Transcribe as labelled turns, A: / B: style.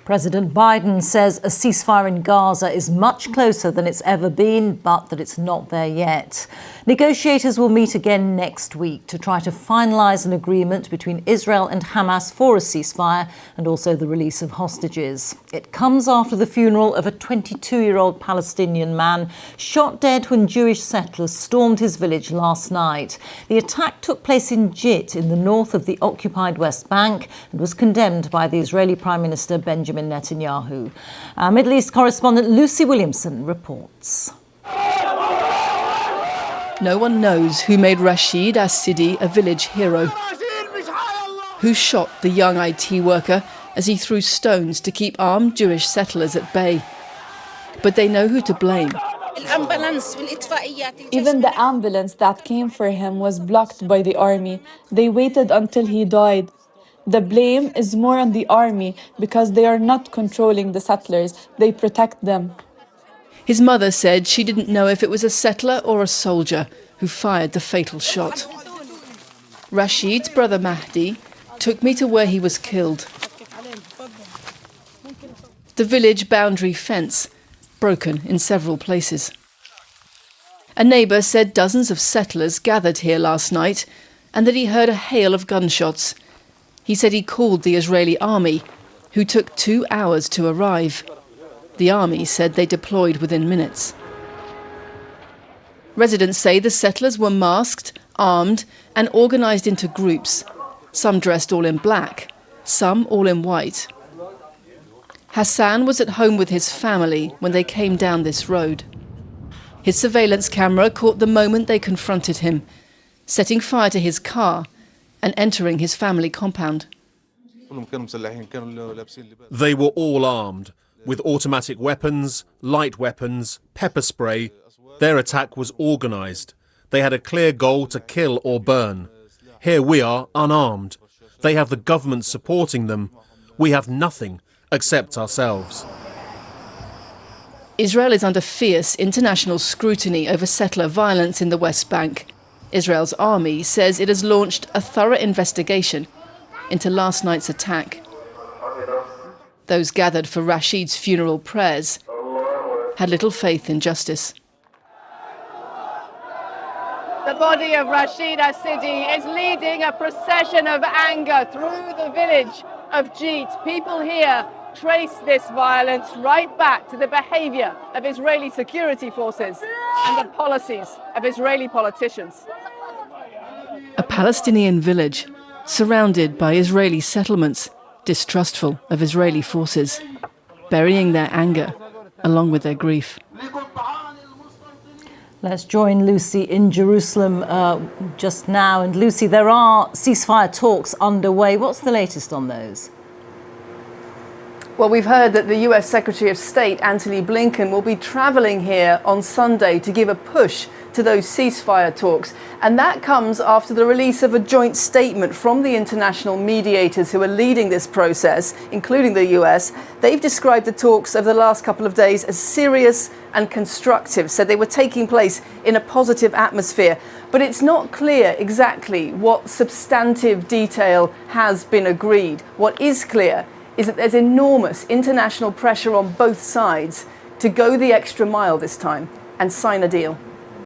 A: President Biden says a ceasefire in Gaza is much closer than it's ever been, but that it's not there yet. Negotiators will meet again next week to try to finalise an agreement between Israel and Hamas for a ceasefire and also the release of hostages. It comes after the funeral of a 22-year-old Palestinian man shot dead when Jewish settlers stormed his village last night. The attack took place in Jit in the north of the occupied West Bank and was condemned by the Israeli Prime Minister Benjamin Netanyahu. Our Middle East correspondent Lucy Williamson reports.
B: No one knows who made Rashid Sedda a village hero, who shot the young IT worker as he threw stones to keep armed Jewish settlers at bay. But they know who to blame.
C: Even the ambulance that came for him was blocked by the army. They waited until he died. The blame is more on the army because they are not controlling the settlers. They protect them.
B: His mother said she didn't know if it was a settler or a soldier who fired the fatal shot. Rashid's brother Mahdi took me to where he was killed. The village boundary fence, broken in several places. A neighbour said dozens of settlers gathered here last night and that he heard a hail of gunshots. He said he called the Israeli army, who took 2 hours to arrive. The army said they deployed within minutes. Residents say the settlers were masked, armed and organised into groups, some dressed all in black, some all in white. Hassan was at home with his family when they came down this road. His surveillance camera caught the moment they confronted him, setting fire to his car and entering his family compound.
D: They were all armed, with automatic weapons, light weapons, pepper spray. Their attack was organised. They had a clear goal to kill or burn. Here we are, unarmed. They have the government supporting them. We have nothing except ourselves.
B: Israel is under fierce international scrutiny over settler violence in the West Bank. Israel's army says it has launched a thorough investigation into last night's attack. Those gathered for Rashid's funeral prayers had little faith in justice.
E: The body of Rashid Sedda is leading a procession of anger through the village of Jit. People here trace this violence right back to the behaviour of Israeli security forces and the policies of Israeli politicians.
B: A Palestinian village surrounded by Israeli settlements, distrustful of Israeli forces, burying their anger along with their grief.
A: Let's join Lucy in Jerusalem just now. And Lucy, there are ceasefire talks underway. What's the latest on those?
F: Well, we've heard that the US Secretary of State, Antony Blinken, will be travelling here on Sunday to give a push to those ceasefire talks. And that comes after the release of a joint statement from the international mediators who are leading this process, including the US. They've described the talks over the last couple of days as serious and constructive, said they were taking place in a positive atmosphere. But it's not clear exactly what substantive detail has been agreed. What is clear is that there's enormous international pressure on both sides to go the extra mile this time and sign a deal.